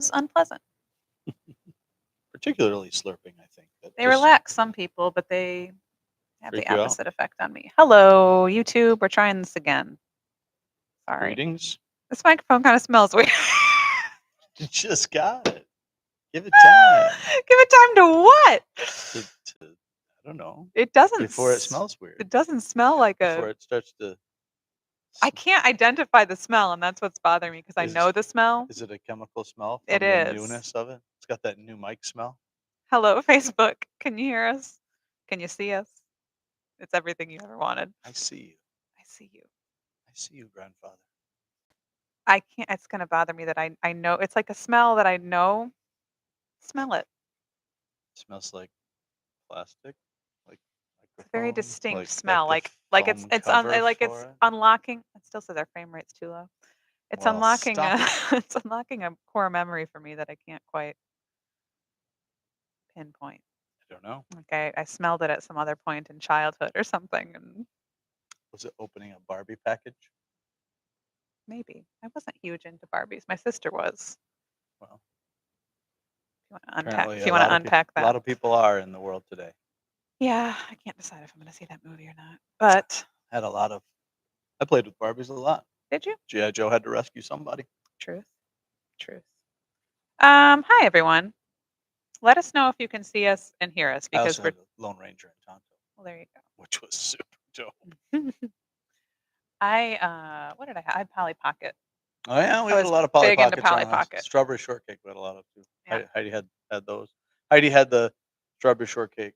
was unpleasant. Particularly slurping, I think. That They just relax some people, but they have the freak you out. opposite effect on me. Hello, YouTube. We're trying this again. Sorry. Greetings. This microphone kind of smells weird. You just got it. Give it time. Give it time to what? To I don't know. It doesn't. Before it smells weird. It doesn't smell like Before it starts to. I can't identify the smell, and that's what's bothering me because I know the smell. Is it a chemical smell? It From the is. newness of it. It's got that new mic smell. Hello, Facebook. Can you hear us? Can you see us? It's everything you ever wanted. I see you. I see you. I see you, grandfather. I can't. It's gonna bother me that I know. It's like a smell that I know. Smell it. Smells like plastic. Like It's a very microphone, distinct like smell. the Like foam it's cover like for it's it. unlocking. It still says our frame rate's too low. It's Well, unlocking stop a it. it's unlocking a core memory for me that I can't quite pinpoint. I don't know. Okay, I smelled it at some other point in childhood or something, and Was it opening a Barbie package? maybe I wasn't huge into Barbies. My sister was. Well, If you want to unpack, apparently if you want to unpack a that. lot of people are in the world today. Yeah, I can't decide if I'm going to see that movie or not. But I played with Barbies a lot. did you? G.I. Joe had to rescue somebody. Truth. Hi everyone. Let us know if you can see us and hear us I because also we're. had a Lone Ranger in Tonto. Well, there you go. Which was super dope. What did I have? I had Polly Pocket. Oh yeah, we I had a was lot of Polly big into Pockets Polly around. Pocket. Strawberry shortcake we had a lot of too. Yeah. Heidi had those. Heidi had the strawberry shortcake,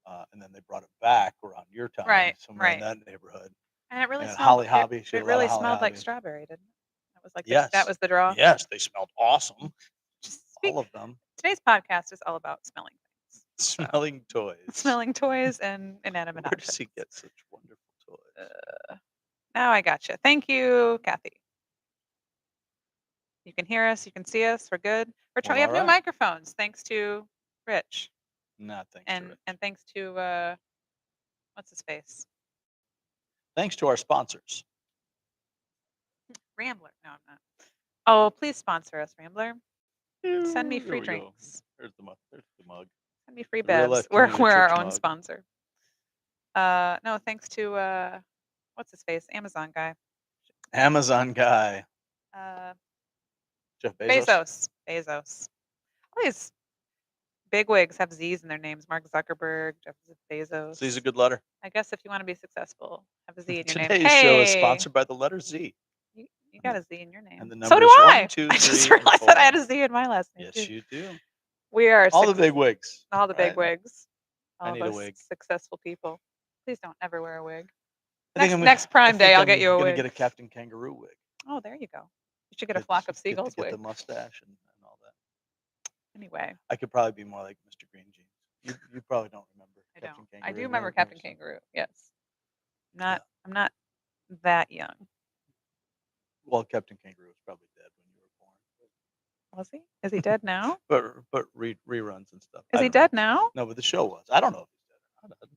and then they brought it back around your town, somewhere in that neighborhood. And it really And smelled. Holly Hobby. She had It a lot really of Holly smelled like Hobbies. strawberry, didn't it? That was like Yes. That was the draw. Yes, they smelled awesome. All of them. Today's podcast is all about smelling things. Smelling toys. Smelling toys and inanimate Where objects. does he get such wonderful toys? Now I gotcha. Thank you, Kathy. You can hear us. You can see us. We're good. We're trying. We have new microphones, thanks to Rich. Not thanks to Rich. And thanks to what's his face? Thanks to our sponsors. Rambler. No, I'm not. Oh, please sponsor us, Rambler. Send me free drinks. There's the mug. Send me free bevs. We're our own sponsor. No, thanks to what's his face? Amazon guy. Jeff Bezos. Bezos. All these bigwigs have Z's in their names. Mark Zuckerberg, Jeff Bezos. Z's a good letter. I guess if you want to be successful, have a Z in your name. Today's show is sponsored by the letter Z. You got a Z in your name. And the so do I. 1, 2, 3, I just realized that I had a Z in my last name. Yes, you do. We are all the big wigs. All the big wigs. I need a wig. Successful people. Please don't ever wear a wig. I think next Prime Day, I'll get you a wig. I'm gonna get a Captain Kangaroo wig. Oh, there you go. You should get a Flock of Seagulls wig. Get the mustache and all that. Anyway, I could probably be more like Mr. Green Jeans. You probably don't remember. Captain Kangaroo. I do remember Captain Kangaroo. Yes. I'm not that young. Well, Captain Kangaroo was probably dead when you were born. Was he? Is he dead now? but reruns and stuff. Is he dead now? No, but the show was. I don't know if he's dead or not.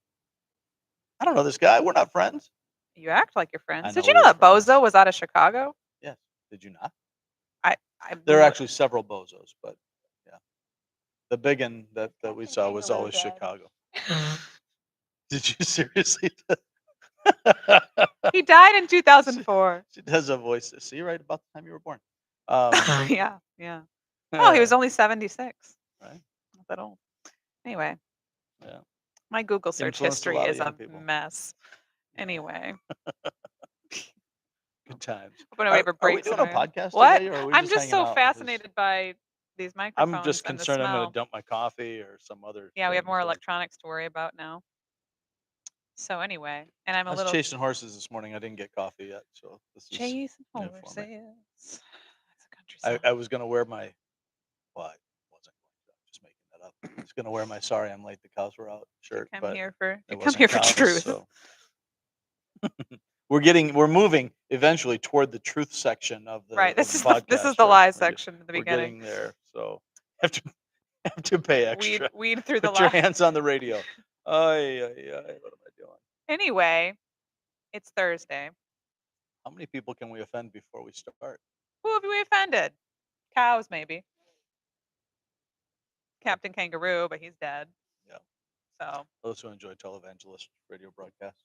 I don't know this guy. We're not friends. You act like you're friends. Did you know that Bozo was out of Chicago? Yes. Did you not? There are actually several Bozos, but yeah, the big one that we saw was always Chicago. Did you seriously? He died in 2004. She does a voice. See, right about the time you were born. Yeah. Oh, he was only 76. Right. Not that old. Anyway. Yeah. My Google search history is a mess. Anyway. Good times. Are we doing a podcast what? today, or are we I'm just so fascinated by these microphones. I'm just concerned I'm going to dump my coffee or some other. Yeah, we have more electronics to worry about now. So anyway, and I was chasing horses this morning. I didn't get coffee yet, so this is chasing horses. That's a country song. I was going to wear my. Well, I wasn't going to. Just making that up. I was going to wear my "Sorry I'm Late, the Cows Were Out" shirt. Come here for truth. So. We're moving eventually toward the truth section of the right. This is the lie section at the beginning. We're getting there, so have to pay extra. Weed through the lie. Put your hands on the radio. What am I doing? Anyway, it's Thursday. How many people can we offend before we start? Who have we offended? Cows, maybe. Captain Kangaroo, but he's dead. Yeah. So. Those who enjoy televangelist radio broadcasts.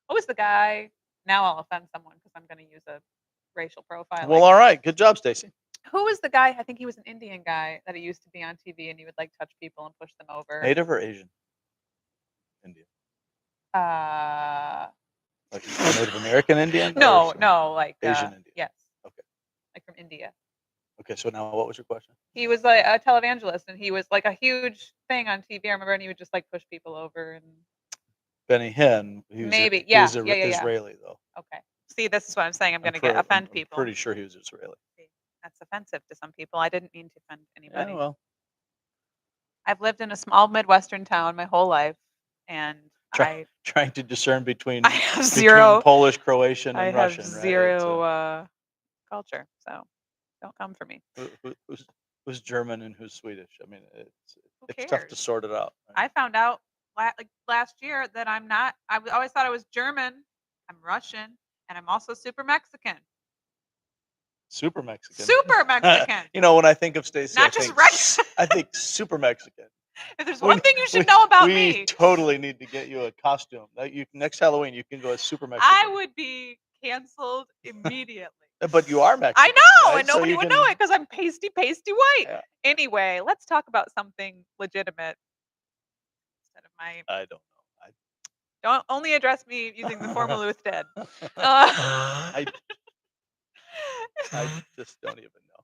What was the guy? Now I'll offend someone because I'm going to use a racial profiling. Well, all right. Good job, Stacy. Who was the guy? I think he was an Indian guy that he used to be on TV, and he would like touch people and push them over. Native or Asian? Indian. Like Native American Indian? No, like Asian Indian. Yes. Okay. Like from India. Okay, so now what was your question? He was like a televangelist, and he was like a huge thing on TV. I remember, and he would just like push people over. And Benny Hinn. He was maybe, he was Israeli though. Okay. See, this is what I'm saying. I'm going to offend people. I'm pretty sure he was Israeli. That's offensive to some people. I didn't mean to offend anybody. Yeah, well. I've lived in a small Midwestern town my whole life, and trying to discern between Polish, Croatian, and Russian. I have zero culture, so don't come for me. Who's German and who's Swedish? I mean, it's tough to sort it out. Right? I found out last year that I'm not. I always thought I was German. I'm Russian, and I'm also super Mexican. Super Mexican. Super Mexican. When I think of Stacy, not just Russian. I think super Mexican. If there's one thing you should know about me, we totally need to get you a costume. Next Halloween, you can go as super Mexican. I would be canceled immediately. But you are Mexican. I know, right? and nobody would know it because I'm pasty white. Yeah. Anyway, let's talk about something legitimate instead of my. I don't know. Don't only address me using the formal Uth dead. I just don't even know.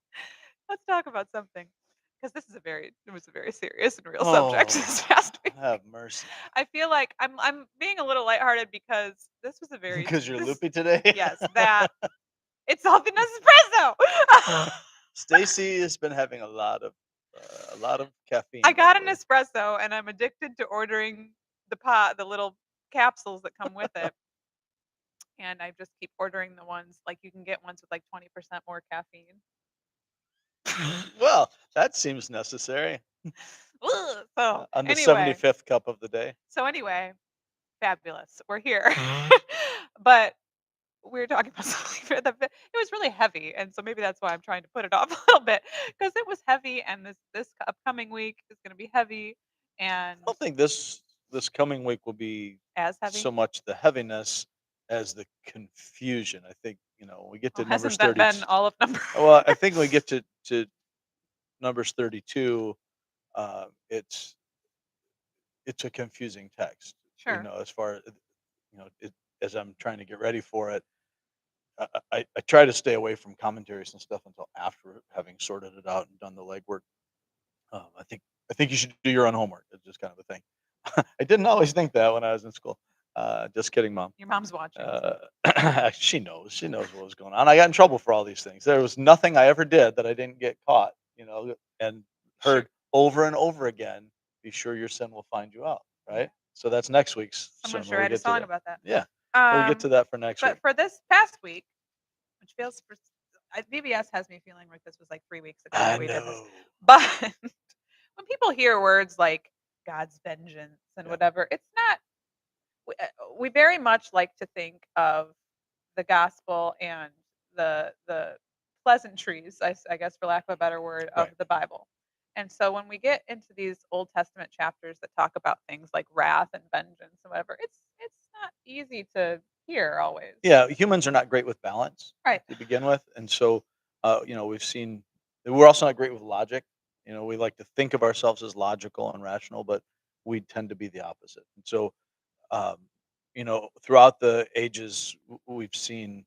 Let's talk about something, because it was a very serious and real subject this past week. Have mercy. I feel like I'm being a little lighthearted because this was a very because you're loopy today. Yes, that it's all the Nespresso. Stacy has been having a lot of caffeine. I got an espresso, and I'm addicted to ordering the little capsules that come with it. And I just keep ordering the ones, like you can get ones with like 20% more caffeine. Well, that seems necessary. So on the 75th cup of the day. So anyway, fabulous. We're here. But we were talking about something it was really heavy, and so maybe that's why I'm trying to put it off a little bit, because it was heavy, and this upcoming week is going to be heavy. And I don't think this coming week will be as heavy so much the heaviness as the confusion. I think we get to Numbers 30. Hasn't that been all of Numbers? Well, I think when we get to Numbers 32, it's a confusing text. Sure. As far as as I'm trying to get ready for it, I try to stay away from commentaries and stuff until after having sorted it out and done the legwork. I think you should do your own homework. It's just kind of a thing. I didn't always think that when I was in school. Just kidding, Mom. Your mom's watching. She knows. She knows what was going on. I got in trouble for all these things. There was nothing I ever did that I didn't get caught. And heard over and over again. Be sure your sin will find you out. Right. So that's next week's. Someone should write a song about that. Yeah. We'll get to that for next week. But for this past week, which feels VBS has me feeling like this was like 3 weeks ago that we did this. But when people hear words like God's vengeance and whatever, it's not. We very much like to think of the gospel and the pleasantries, I guess, for lack of a better word, of the Bible. And so when we get into these Old Testament chapters that talk about things like wrath and vengeance and whatever, it's not easy to hear always. Yeah, humans are not great with balance, right, to begin with, and so we've seen we're also not great with logic. We like to think of ourselves as logical and rational, but we tend to be the opposite. And so, throughout the ages, we've seen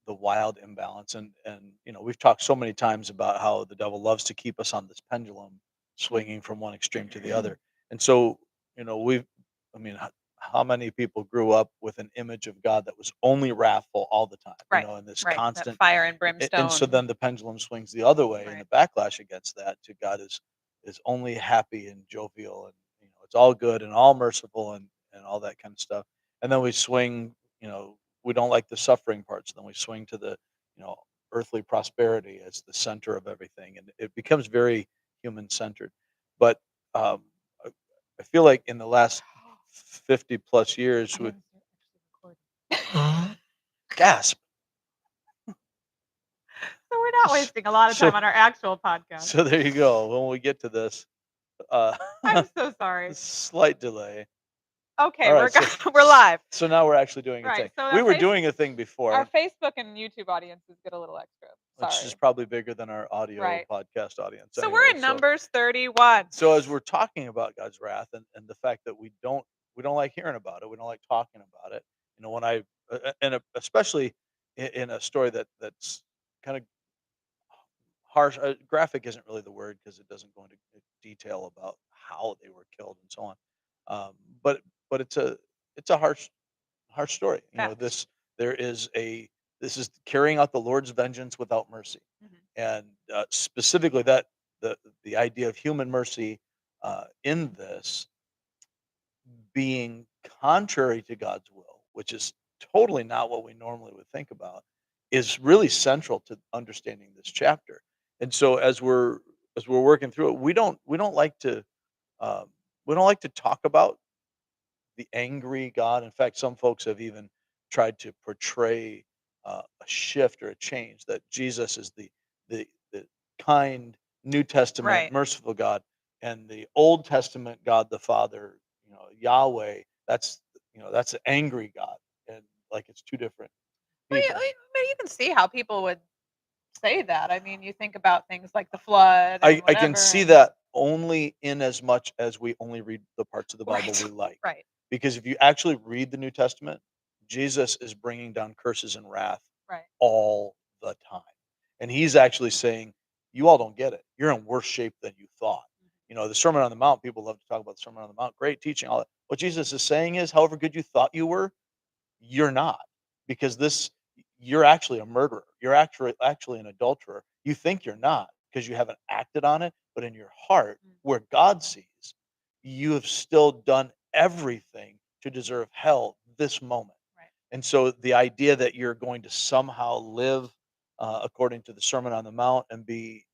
the wild imbalance, and we've talked so many times about how the devil loves to keep us on this pendulum swinging from one extreme to the other. And so how many people grew up with an image of God that was only wrathful all the time, and this constant that fire and brimstone. And so then the pendulum swings the other way, and the backlash against that to God is only happy and jovial, and it's all good and all merciful and all that kind of stuff. And then we swing, we don't like the suffering parts. Then we swing to the, earthly prosperity as the center of everything, and it becomes very human-centered. But I feel like in the last 50 plus years, with gasp. So we're not wasting a lot of time on our actual podcast. So there you go. When we get to this, I'm so sorry. Slight delay. Okay, All right, we're live. so now we're actually doing a Right. thing. So We were doing a thing before, our Facebook and YouTube audiences get a little extra. which is Sorry. probably bigger than our audio Right. podcast audience. So Anyway, we're in Numbers 31. so as we're talking about God's wrath and the fact that we don't like hearing about it, we don't like talking about it. When I especially in a story that's kind of harsh, graphic isn't really the word because it doesn't go into detail about how they were killed and so on. Um, but but it's a harsh story. Facts. There is a this is carrying out the Lord's vengeance without mercy, Mhm. and specifically that the idea of human mercy in this being contrary to God's will, which is totally not what we normally would think about, is really central to understanding this chapter. And so as we're working through it, um, we don't like to talk about the angry God. In fact, some folks have even tried to portray a shift or a change that Jesus is the kind New Testament Right. merciful God, and the Old Testament God the Father, Yahweh. That's the angry God, and like it's two different people. But you can see how people would say that. I mean, you think about things like the flood and I can whatever. see And that only in as much as we only read the parts of the Bible right. we like. Right. Because if you actually read the New Testament, Jesus is bringing down curses and wrath Right. all the time. And he's actually saying, you all don't get it. You're in worse shape than you thought. The Sermon on the Mount, people love to talk about the Sermon on the Mount. Great teaching, all that. What Jesus is saying is, however good you thought you were, you're not. Because you're actually a murderer. You're actually an adulterer. You think you're not because you haven't acted on it, but in your heart, Mm. where God sees, you have still done everything to deserve hell this moment. Right. And so the idea that you're going to somehow live according to the Sermon on the Mount and be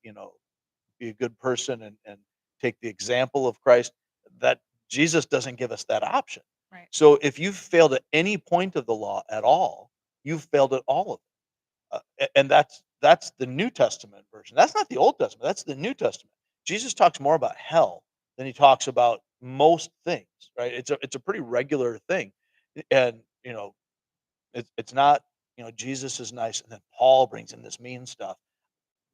a good person and take the example of Christ, that Jesus doesn't give us that option. Right. So if you've failed at any point of the law at all, you've failed at all of it. And that's the New Testament version. That's not the Old Testament. That's the New Testament. Jesus talks more about hell than he talks about most things, right? It's a pretty regular thing. And it's not, Jesus is nice and then Paul brings in this mean stuff.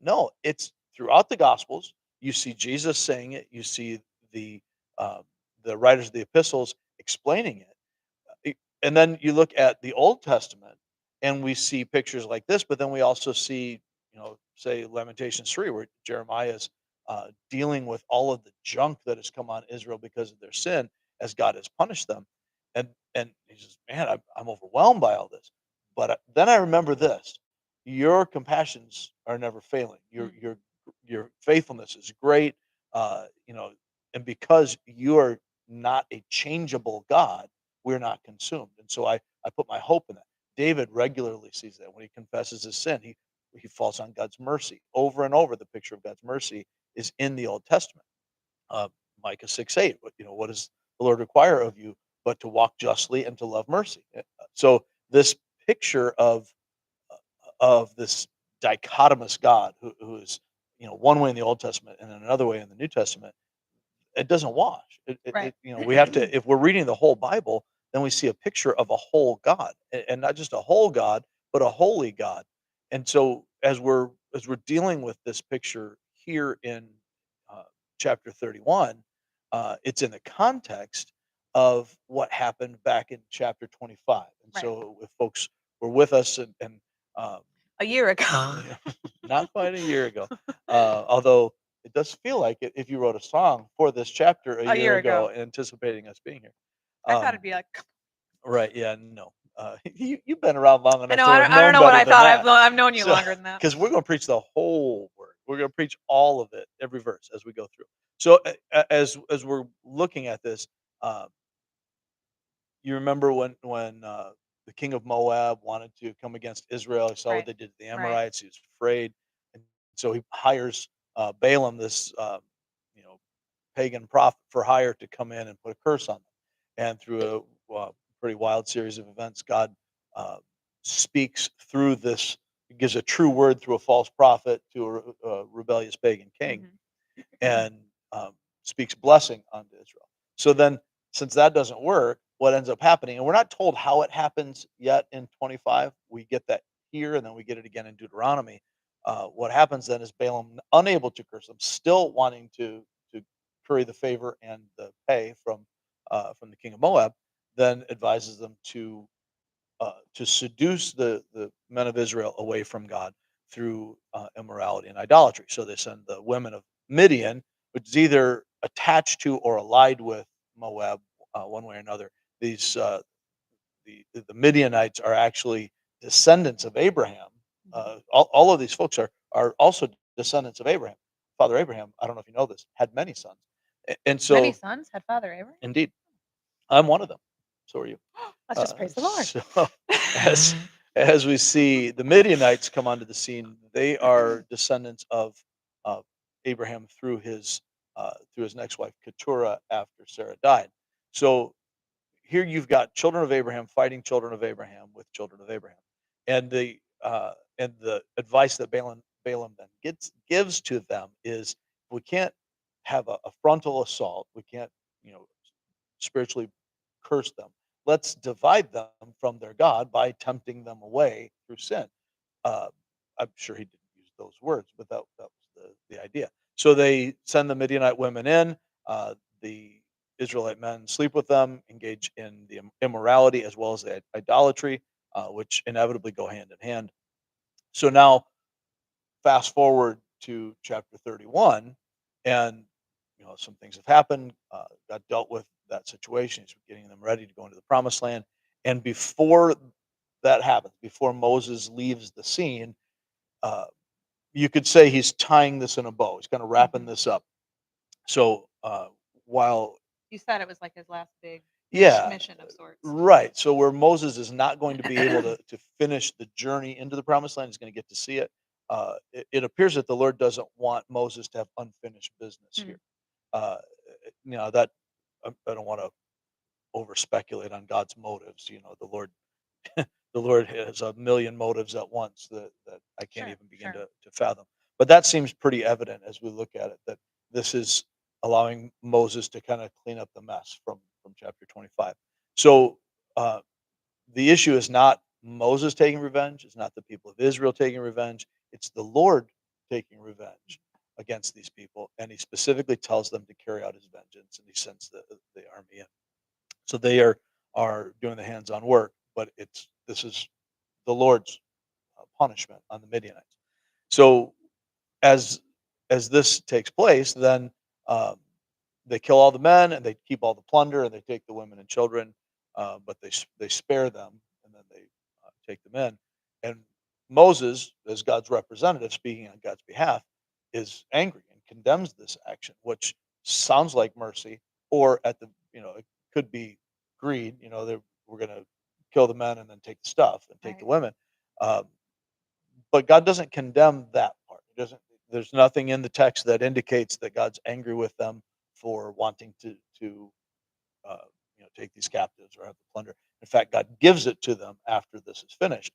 No, it's throughout the Gospels. You see Jesus saying it. You see the um, the writers of the epistles explaining it. And then you look at the Old Testament, and we see pictures like this. But then we also see, say Lamentations 3, where Jeremiah is dealing with all of the junk that has come on Israel because of their sin, as God has punished them. And he says, "Man, I'm overwhelmed by all this." But then I remember this: your compassions are never failing. Your Mm. your faithfulness is great. You know, and because you are not a changeable God, we're not consumed. And so I put my hope in that. David regularly sees that when he confesses his sin, he falls on God's mercy over and over. The picture of God's mercy is in the Old Testament. Uh, Micah 6:8. What does the Lord require of you but to walk justly and to love mercy? So this picture of this dichotomous God who is one way in the Old Testament and another way in the New Testament, it doesn't wash. Right. We have to, if we're reading the whole Bible, then we see a picture of a whole God, and not just a whole God, but a holy God. And so as we're dealing with this picture here in uh, chapter 31, it's in the context of what happened back in chapter 25. And Right. so if folks were with us and um, A year ago. not quite a year ago, although it does feel like it if you wrote a song for this chapter a A year year ago, ago. anticipating us being here. I thought Um, it'd be like, right? Yeah, no. You've been around long I enough know. to have I don't known know what better I than thought. that. I've known you So, longer than that. because we're going to preach the whole word, we're going to preach all of it, every verse as we go through. So, as we're looking at this, uh, you remember when the king of Moab wanted to come against Israel. He saw what Right. they did to the Right. Amorites. He was afraid, and so he hires Balaam, this you know pagan prophet for hire, to come in and put a curse on them. And through a pretty wild series of events, God uh, speaks through this, gives a true word through a false prophet to a rebellious pagan king. Mhm. And um, speaks blessing unto Israel. So then, since that doesn't work, what ends up happening, and we're not told how it happens yet in 25. We get that here, and then we get it again in Deuteronomy. What happens then is Balaam, unable to curse them, still wanting to curry the favor and the pay from the king of Moab, then advises them to seduce the men of Israel away from God through immorality and idolatry. So they send the women of Midian, which is either attached to or allied with Moab, one way or another. These the Midianites are actually descendants of Abraham. All of these folks are also descendants of Abraham. Father Abraham, I don't know if you know this, had many sons, and Many so sons had Father Abraham. indeed, I'm one of them. So are you. Let's just praise the Lord. So as as we see the Midianites come onto the scene, they are descendants of Abraham through his next wife Keturah after Sarah died. So here you've got children of Abraham fighting children of Abraham with children of Abraham, and the advice that Balaam then gives to them is we can't have a frontal assault. We can't you know spiritually curse them. Let's divide them from their God by tempting them away through sin. Uh, I'm sure he didn't use those words, but that was the idea. So they send the Midianite women in. The Israelite men sleep with them, engage in the immorality as well as the idolatry, which inevitably go hand in hand. So now, fast forward to chapter 31, and some things have happened. God dealt with that situation. He's getting them ready to go into the promised land. And before that happens, before Moses leaves the scene, uh, you could say he's tying this in a bow. He's kind of wrapping this up. So while You said it was like his last big yeah, mission of sorts. right. So where Moses is not going to be able to finish the journey into the promised land, he's going to get to see it. It appears that the Lord doesn't want Moses to have unfinished business Mm. here. Uh, that I don't want to over speculate on God's motives. The Lord has a million motives at once that I can't Sure, even begin sure. to fathom. But that seems pretty evident as we look at it that this is allowing Moses to kind of clean up the mess from chapter 25. So uh, the issue is not Moses taking revenge. It's not the people of Israel taking revenge. It's the Lord taking revenge against these people, and he specifically tells them to carry out his vengeance, and he sends the army in. So they are doing the hands-on work, but this is the Lord's punishment on the Midianites. So as as this takes place, then um, they kill all the men and they keep all the plunder and they take the women and children, but they spare them and then they take them in. And Moses, as God's representative, speaking on God's behalf, is angry and condemns this action, which sounds like mercy, or at the it could be greed. We're going to kill the men and then take the stuff and take the Right. women. Um, but God doesn't condemn that part. He doesn't. There's nothing in the text that indicates that God's angry with them for wanting to uh, take these captives or have the plunder. In fact, God gives it to them after this is finished.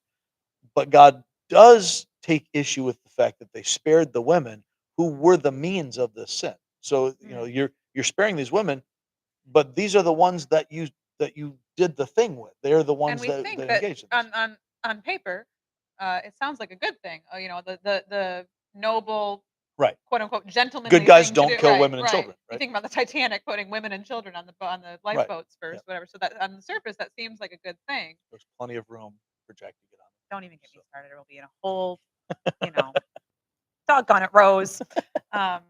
But God does take issue with the fact that they spared the women who were the means of this sin. So Mm. you're sparing these women, but these are the ones that you did the thing with. They're the And ones we that think that engaged in this. on paper, it sounds like a good thing. The noble, Right. quote unquote, Good gentlemanly guys thing to don't do. kill Right, women and right. children. You Right. think about the Titanic putting women and children on the Right. lifeboats Yeah. first, whatever. So that on the surface, that seems like a good thing. There's plenty of room for Jack to get on. Don't even get me So. started. It will be in a whole, you know, doggone it, Rose. Um,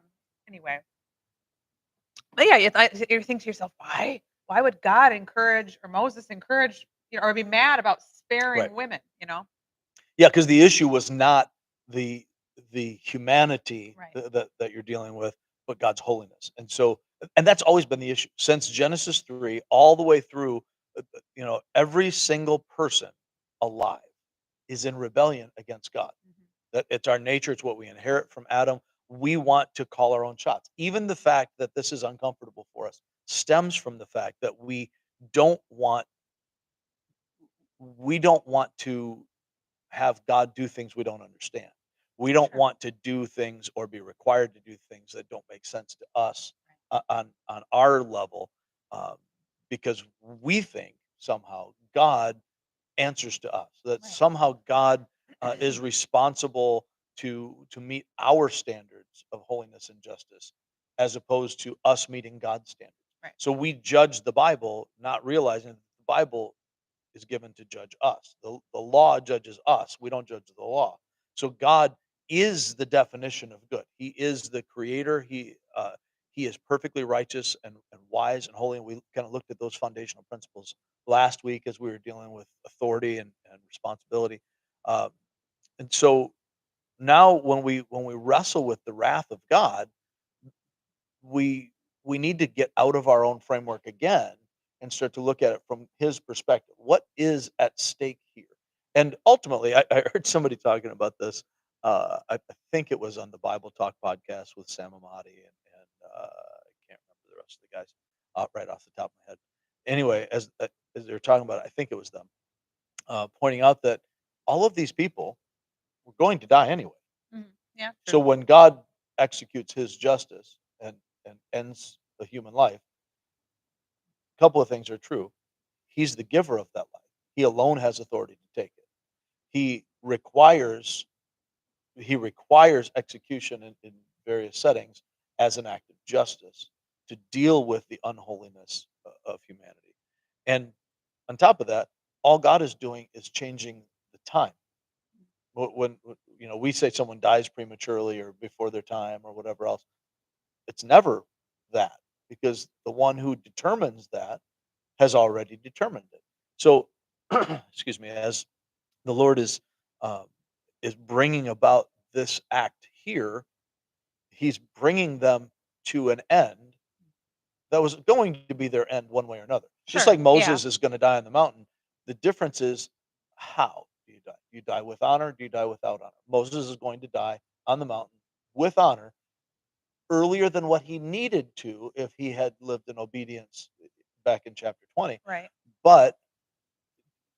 anyway, but yeah, you think to yourself, why? Why would God encourage or Moses encourage, or be mad about Right. sparing women? Yeah, because the issue was not the the humanity Right. that you're dealing with, but God's holiness. And that's always been the issue since Genesis 3 all the way through. Every single person alive is in rebellion against God. Mhm. That it's our nature. It's what we inherit from Adam. We want to call our own shots. Even the fact that this is uncomfortable for us stems from the fact that don't want we don't want to have God do things we don't understand. We don't Sure. want to do things or be required to do things that don't make sense to us on our level, um, because we think somehow God answers to us, that Right. somehow God is responsible to meet our standards of holiness and justice, as opposed to us meeting God's standards. Right. So we judge the Bible, not realizing that the Bible is given to judge us. The law judges us. We don't judge the law. So God is the definition of good. He is the creator. He is perfectly righteous and wise and holy. And we kind of looked at those foundational principles last week as we were dealing with authority and responsibility. Uh, and so now when we wrestle with the wrath of God, we we need to get out of our own framework again and start to look at it from his perspective. What is at stake here? And ultimately, I heard somebody talking about this. I think it was on the Bible Talk podcast with Sam Amati and I can't remember the rest of the guys right off the top of my head. Anyway, as they were talking about it, I think it was them pointing out that all of these people were going to die anyway. Mhm. Yeah, So true. when God executes his justice and ends the human life, a couple of things are true. He's the giver of that life. He alone has authority to take it. He requires he requires execution in various settings as an act of justice to deal with the unholiness of humanity. And on top of that, all God is doing is changing the time. When we say someone dies prematurely or before their time or whatever else, it's never that, because the one who determines that has already determined it. So, excuse me, as the Lord um, is bringing about this act here, He's bringing them to an end that was going to be their end one way or another. Just Sure. like Yeah. Moses is going to die on the mountain, the difference is how do you die? Do you die with honor? Do you die without honor? Moses is going to die on the mountain with honor earlier than what he needed to if he had lived in obedience back in chapter 20. Right. But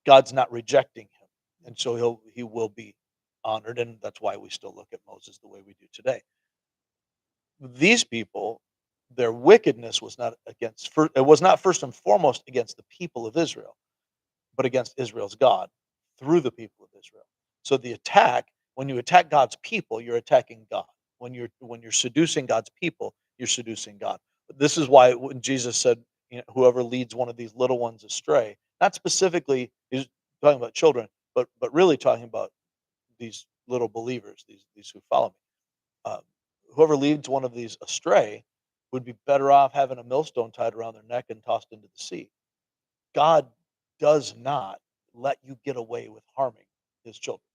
God's not rejecting him, and so he will be honored, and that's why we still look at Moses the way we do today. These people, their wickedness was not it was not first and foremost against the people of Israel, but against Israel's God through the people of Israel. So the attack, when you attack God's people, you're attacking God. When you're seducing God's people, you're seducing God. This is why when Jesus said, whoever leads one of these little ones astray, not specifically he's talking about children, but really talking about these little believers, these who follow me. Uh, Whoever leads one of these astray would be better off having a millstone tied around their neck and tossed into the sea. God does not let you get away with harming his children,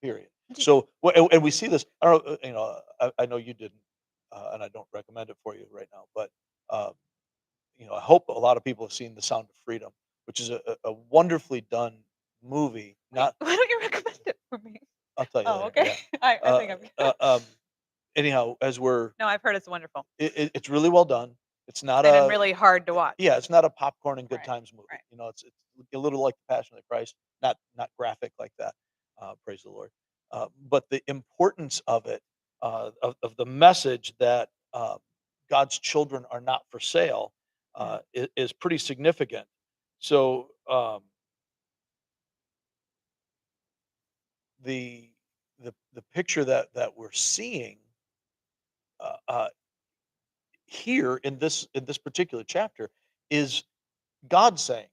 period. Do- So, and we see this. I don't know, I know you didn't, and I don't recommend it for you right now, but um, I hope a lot of people have seen The Sound of Freedom, which is a wonderfully done movie. Wait, Not, why don't you recommend it for me? I'll tell you Oh, later. okay. Yeah. I Uh, think I'm uh, um, Anyhow, as we're, No, I've heard it's wonderful it's really well done. It's not and a really hard to watch. Yeah, it's not a popcorn and good Right. times movie. Right. It's a little like The Passion of the Christ, not graphic like that. Praise the Lord. But the importance of it, of the message that God's children are not for sale, Mm. is pretty significant. So the the picture that we're seeing uh, uh, here in this particular chapter is God saying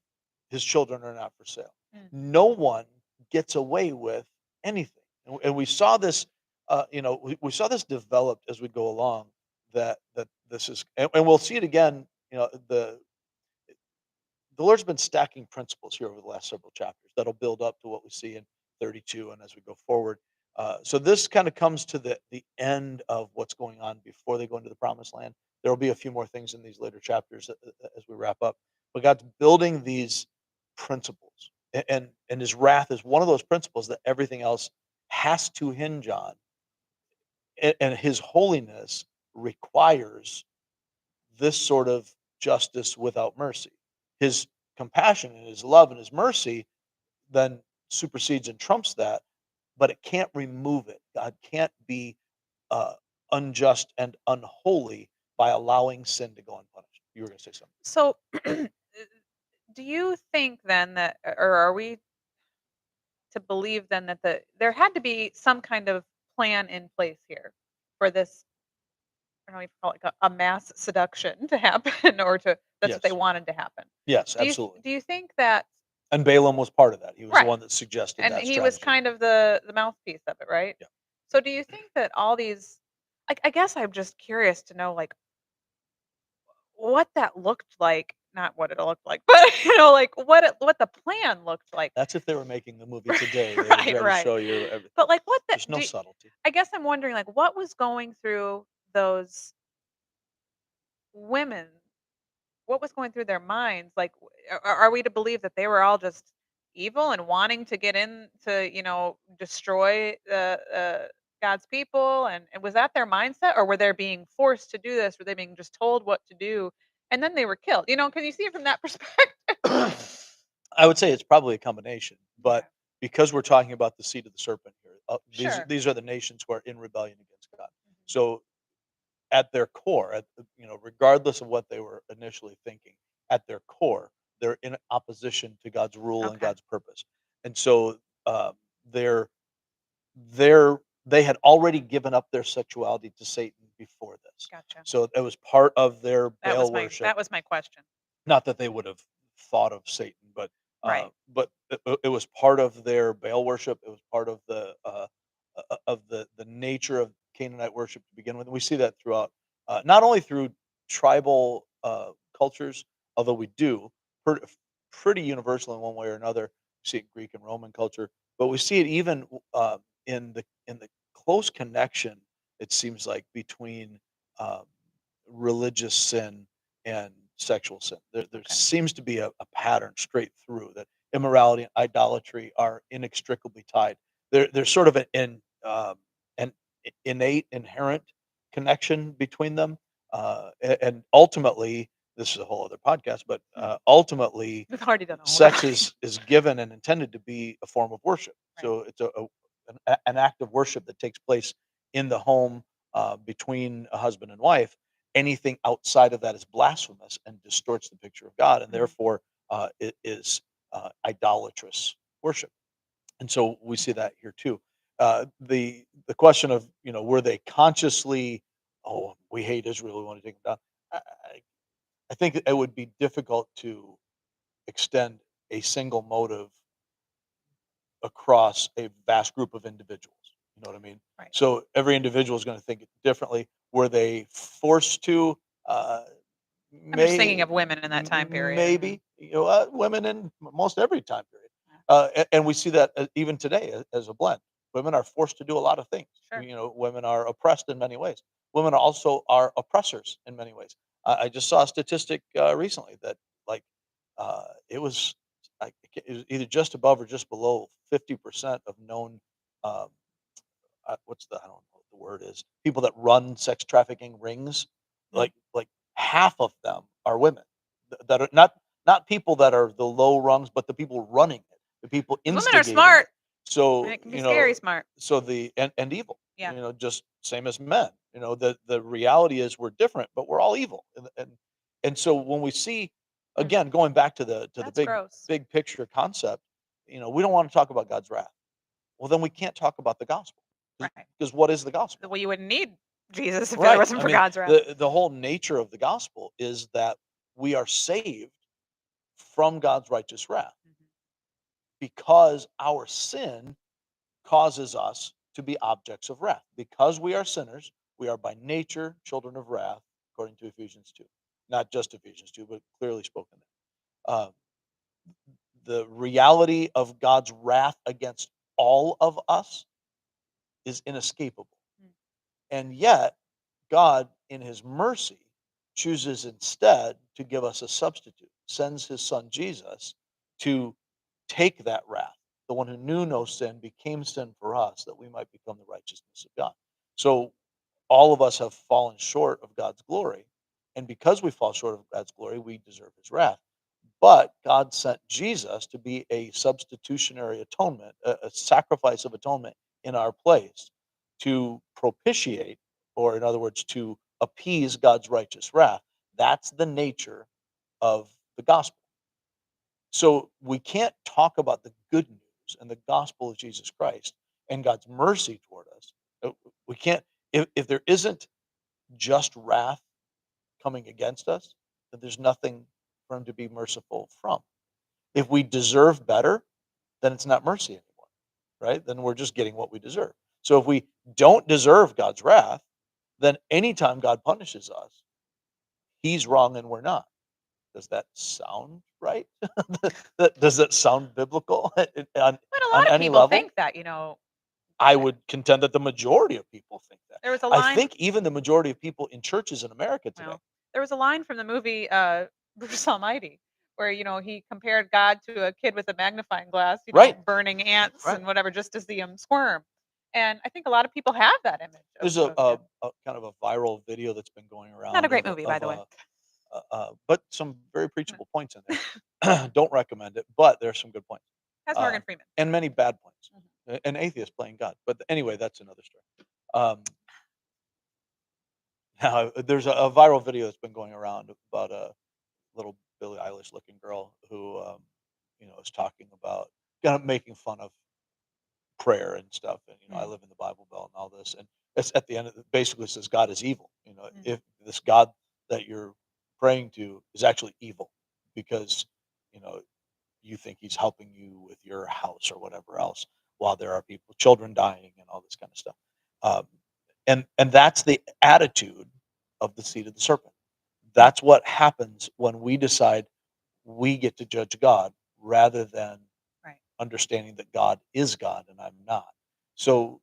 his children are not for sale. Mm. No one gets away with anything. And we saw this, we saw this developed as we go along, that this is, and we'll see it again, the Lord's been stacking principles here over the last several chapters that'll build up to what we see in 32 and as we go forward. So this kind of comes to the end of what's going on before they go into the promised land. There will be a few more things in these later chapters as we wrap up. But God's building these principles, and His wrath is one of those principles that everything else has to hinge on, and His holiness requires this sort of justice without mercy. His compassion and his love and his mercy then supersedes and trumps that, but it can't remove it. God can't be uh, unjust and unholy by allowing sin to go unpunished. You were going to say something. So, do you think then that, or are we to believe then that there had to be some kind of plan in place here for this? I don't know if you call it like a mass seduction to happen, or to that's what they Yes. wanted to happen. Yes, Do you absolutely. do you think that And Balaam was part of that. He was the right? one that suggested And that he was strategy. kind of the mouthpiece of it, right? Yeah. So do you think that all these, like, I guess I'm just curious to know, like, what that looked like, not what it looked like, but, like, what the plan looked like. That's if they were making the movie today. They would Right, try to right. show you everything. But, like, what the There's no do subtlety. I guess I'm wondering, like, what was going through those women? What was going through their minds? Like, are we to believe that they were all just evil and wanting to get in to, destroy the God's people? And was that their mindset, or were they being forced to do this? Were they being just told what to do, and then they were killed? Can you see it from that perspective? I would say it's probably a combination, but Okay. because we're talking about the seed of the serpent here, Sure. these are the nations who are in rebellion against God. Mhm. So at their core, regardless of what they were initially thinking, at their core, they're in opposition to God's rule and Okay. God's purpose, and so they're they're they had already given up their sexuality to Satan before this. Gotcha. So it was part of their That Baal was my worship. that was my question. Not that they would have thought of Satan, Right. but it was part of their Baal worship. It was part of the nature of Canaanite worship to begin with. We see that throughout, not only through tribal cultures, although we do pretty, pretty universal in one way or another. We see it in Greek and Roman culture, but we see it even in the close connection. It seems like between um, religious sin and sexual sin. There Okay. seems to be a pattern straight through that immorality and idolatry are inextricably tied. There's sort of an innate, inherent connection between them, and ultimately, this is a whole other podcast, but Hmm. ultimately, We've already done a whole sex lot. is given and intended to be a form of worship. Right. So it's an act of worship that takes place in the home between a husband and wife. Anything outside of that is blasphemous and distorts the picture of God, and Mhm. therefore it is idolatrous worship. And so we see that here too. The question of were they consciously, oh, we hate Israel, we want to take them down. I think it would be difficult to extend a single motive across a vast group of individuals. You know what I mean? Right. So every individual is going to think it differently. Were they forced to? Uh, I'm just thinking may of women in that time period. maybe women in most every time period, Yeah. and we see that even today as a blend. Women are forced to do a lot of things. Sure. Women are oppressed in many ways. Women also are oppressors in many ways. I just saw a statistic recently that like it was it was either just above or just below 50% of known um, what's the I don't know what the word is, people that run sex trafficking rings, Mm. like half of them are women that are not people that are the low rungs, but the people running it, the people 'Cause women are instigating smart, it. and So it can be scary smart. and evil, Yeah. just same as men. The reality is we're different, but we're all evil, and so when we see Mm. again going back to the That's gross. big picture concept, we don't want to talk about God's wrath. Well, then we can't talk about the gospel. Right. Because what is the gospel? Well, you wouldn't need Jesus if it Right. wasn't I for mean, God's wrath. the whole nature of the gospel is that we are saved from God's righteous wrath Mhm. because our sin causes us to be objects of wrath. Because we are sinners, we are by nature children of wrath, according to Ephesians 2. Not just Ephesians 2, but clearly spoken there. The reality of God's wrath against all of us is inescapable. Mm. And yet, God, in his mercy, chooses instead to give us a substitute, sends his son Jesus to take that wrath. The one who knew no sin became sin for us that we might become the righteousness of God. So all of us have fallen short of God's glory. And because we fall short of God's glory, we deserve his wrath. But God sent Jesus to be a substitutionary atonement, a sacrifice of atonement in our place to propitiate, or in other words, to appease God's righteous wrath. That's the nature of the gospel. So we can't talk about the good news and the gospel of Jesus Christ and God's mercy toward us. We can't, if there isn't just wrath coming against us, then there's nothing for him to be merciful from. If we deserve better, then it's not mercy anymore, right? Then we're just getting what we deserve. So if we don't deserve God's wrath, then anytime God punishes us, he's wrong and we're not. Does that sound right? Does that sound biblical on, But a on lot of any people level? think that, I th- would contend that the majority of people think that. there was a I line. think even the majority of people in churches in America today. Well, there was a line from the movie Bruce Almighty where he compared God to a kid with a magnifying glass, Right, burning ants right. and whatever just to see him squirm. And I think a lot of people have that image of, There's a, of a, him. a kind of a viral video that's been going Not a around great movie, by of the way. but some very preachable points in there. Don't recommend it, but there's some good points, Has uh, Morgan Freeman. and many bad points. Mhm. An atheist playing God, but anyway, that's another story. Um, now, there's a viral video that's been going around about a little Billie Eilish looking girl who, is talking about kind of making fun of prayer and stuff. And I Mm, live in the Bible Belt and all this, and it's at the end of basically says God is evil. mhm. If this God that you're praying to is actually evil because you know you think he's helping you with your house or whatever else, while there are children dying and all this kind of stuff. Um, and that's the attitude of the seed of the serpent. Mm, That's what happens when we decide we get to judge God rather than right. understanding that God is God and I'm not. So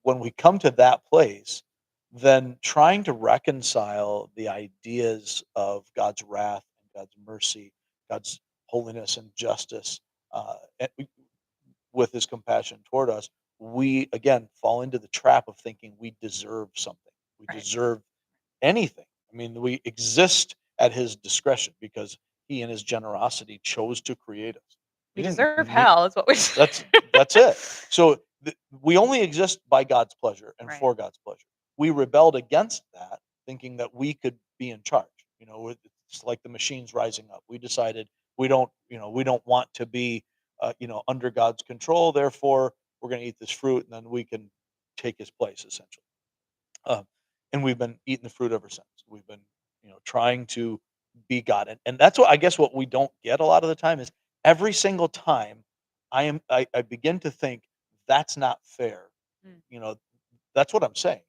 when we come to that place, then trying to reconcile the ideas of God's wrath and God's mercy, God's holiness and justice, with his compassion toward us, we again fall into the trap of thinking we deserve something. We Right. deserve anything. I mean, we exist at his discretion because he in his generosity chose to create us. We He didn't deserve need hell, is what we that's that's it. So we only exist by God's pleasure and Right. for God's pleasure. We rebelled against that, thinking that we could be in charge. It's like the machines rising up. We decided we don't want to be, under God's control. Therefore, we're going to eat this fruit, and then we can take His place, essentially. Um, and we've been eating the fruit ever since. We've been, trying to be God, and that's what I guess what we don't get a lot of the time is every single time I begin to think that's not fair. Mm. You know, that's what I'm saying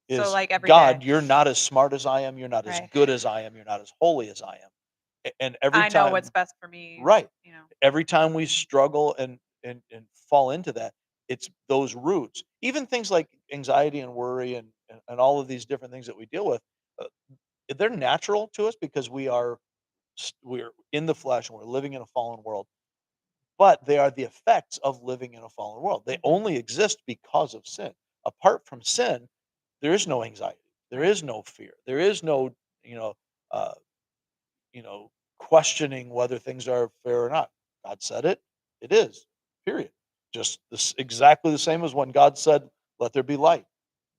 So, is like, every day. God, you're not as smart as I am. You're not as Right. good as I am. You're not as holy as I am. And every I know what's time, best for me. right? You know. Every time we struggle and fall into that, it's those roots. Even things like anxiety and worry and all of these different things that we deal with, uh, they're natural to us because we're in the flesh and we're living in a fallen world. But they are the effects of living in a fallen world. They Mhm. only exist because of sin. Apart from sin, there is no anxiety. There Right. is no fear. There is no, you know, uh, questioning whether things are fair or not. God said it, it is. Period. Just this exactly the same as when God said, "Let there be light.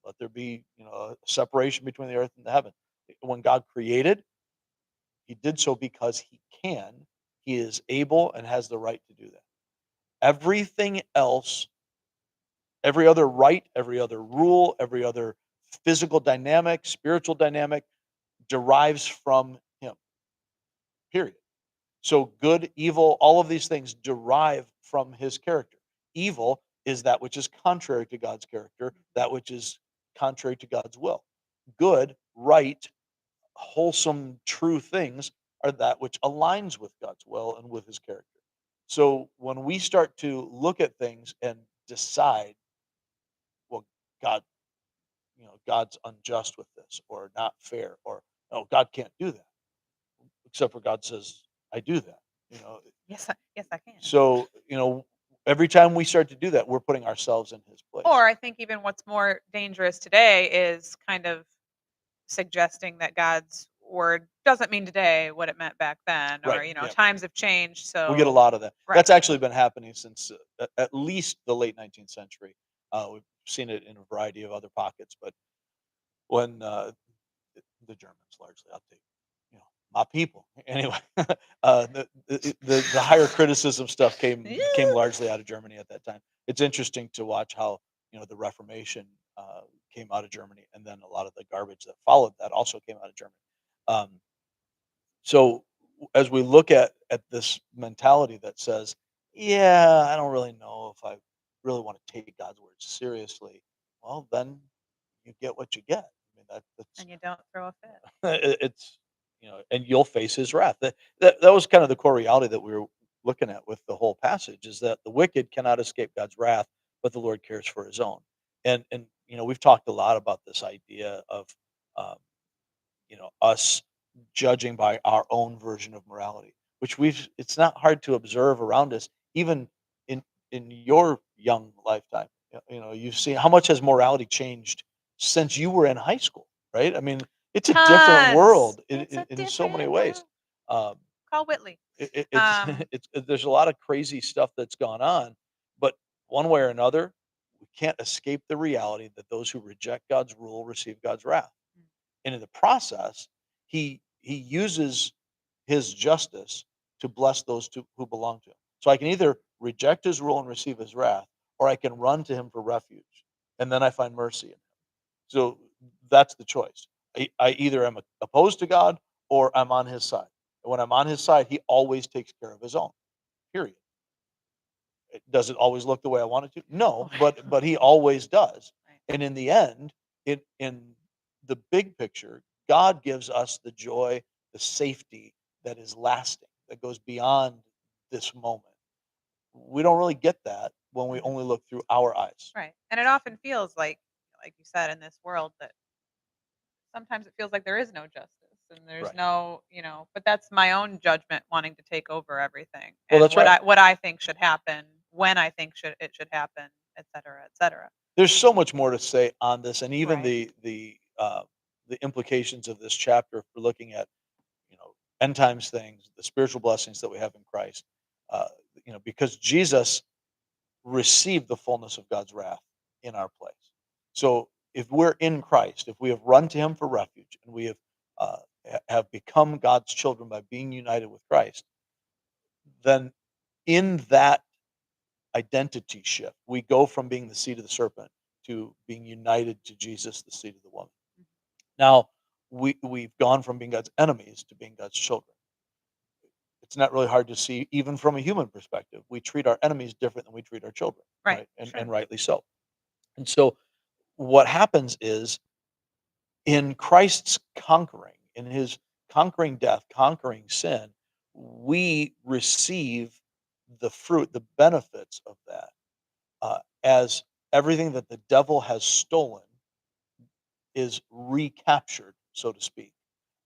Let there be, a separation between the earth and the heaven." When God created, He did so because He can. He is able and has the right to do that. Everything else, every other right, every other rule, every other physical dynamic, spiritual dynamic derives from Him. Period. So good, evil, all of these things derive from his character. Evil is that which is contrary to God's character, that which is contrary to God's will. Good, right, wholesome, true things are that which aligns with God's will and with his character. So when we start to look at things and decide, well, God, God's unjust with this or not fair or no, God can't do that. Except for God says, I do that. You know, Yes, I can. So, every time we start to do that, we're putting ourselves in his place. Or I think even what's more dangerous today is kind of suggesting that God's word doesn't mean today what it meant back then, or Right. Yeah. times have changed. We get a So lot of that. right. That's actually been happening since at least the late 19th century. We've seen it in a variety of other pockets, but when the Germans largely. I'll take, my people. Anyway, the higher criticism stuff came Yeah. largely out of Germany at that time. It's interesting to watch how, the Reformation came out of Germany, and then a lot of the garbage that followed that also came out of Germany. Um, so as we look at this mentality that says, "Yeah, I don't really know if I really want to take God's word seriously," well, then you get what you get. I mean, that's And you don't throw a fit. it's and you'll face His wrath. That was kind of the core reality that we were looking at with the whole passage is that the wicked cannot escape God's wrath, but the Lord cares for His own. And we've talked a lot about this idea of um, us judging by our own version of morality, which it's not hard to observe around us, even in your young lifetime. You've seen how much has morality changed since you were in high school, right? I mean, it's a different Tons. world It's a in so many different ways. world. Um, Call Whitley. it's Um, there's a lot of crazy stuff that's gone on, but one way or another, we can't escape the reality that those who reject God's rule receive God's wrath. And in the process, he uses his justice to bless those who belong to him. So I can either reject his rule and receive his wrath, or I can run to him for refuge, and then I find mercy in him. So that's the choice. I either am opposed to God or I'm on his side. And when I'm on his side, he always takes care of his own. Period. Does it always look the way I want it to? No, but he always does. right. And in the end, in the big picture, God gives us the joy, the safety that is lasting, that goes beyond this moment. We don't really get that when we Mhm. only look through our eyes. Right. And it often feels like you said, in this world that sometimes it feels like there is no justice and there's Right. no, but that's my own judgment wanting to take over everything Well, and that's right. what I think should happen, when I think should happen, et cetera, et cetera. There's so much more to say on this, and even Right. the implications of this chapter. If we're looking at end times things, the spiritual blessings that we have in Christ, uh, because Jesus received the fullness of God's wrath in our place. So if we're in Christ, if we have run to Him for refuge, and we uh, have become God's children by being united with Christ, then in that identity shift, we go from being the seed of the serpent to being united to Jesus, the seed of the woman. Mhm. Now we've gone from being God's enemies to being God's children. It's not really hard to see, even from a human perspective. We treat our enemies different than we treat our children, Right. right? And Sure. rightly so. And so what happens is in Christ's conquering, in his conquering death, conquering sin, we receive the fruit, the benefits of that, as everything that the devil has stolen is recaptured, so to speak,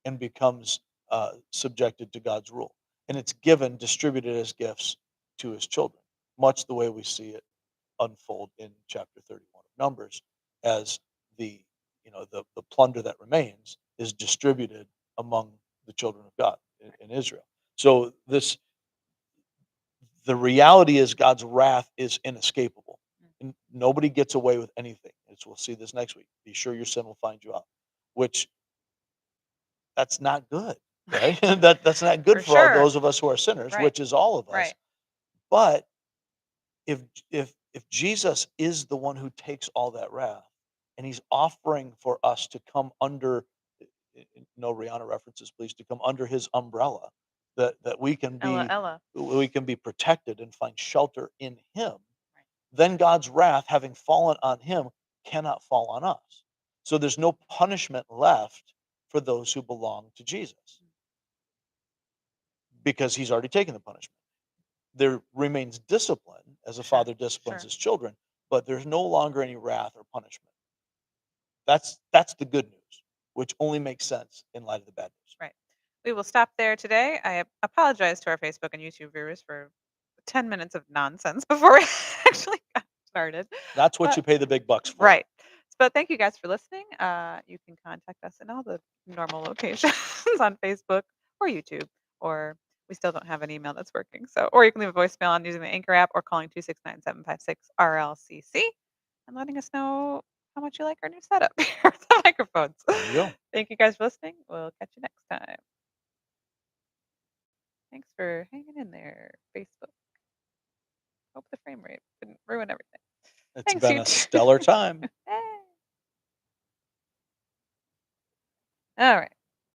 and becomes subjected to God's rule. And it's given, distributed as gifts to his children, much the way we see it unfold in chapter 31 of Numbers, as the the plunder that remains is distributed among the children of God in Israel. So the reality is God's wrath is inescapable. Mm. And nobody gets away with anything. As we'll see this next week. Be sure your sin will find you out. Which that's not good, right? That's not good For for all sure. those of us who are sinners, Right. which is all of us. Right. But if Jesus is the one who takes all that wrath, and he's offering for us to come under, no Rihanna references, please, to come under his umbrella, that Ella, Ella. we can be protected and find shelter in him, Right. then God's wrath, having fallen on him, cannot fall on us. So there's no punishment left for those who belong to Jesus because he's already taken the punishment. There remains discipline as a Sure. father disciplines Sure. his children, but there's no longer any wrath or punishment. That's the good news, which only makes sense in light of the bad news. Right. We will stop there today. I apologize to our Facebook and YouTube viewers for 10 minutes of nonsense before we actually got started. That's what But you pay the big bucks for. right. But thank you guys for listening. You can contact us in all the normal locations on Facebook or YouTube, or we still don't have an email that's working. So, or you can leave a voicemail on using the Anchor app or calling 269-756 RLCC and letting us know how much you like our new setup here. microphones. There you go. Thank you guys for listening. We'll catch you next time. Thanks for hanging in there, Facebook. Hope the frame rate didn't ruin everything. It's Thanks, been you a stellar time. All right.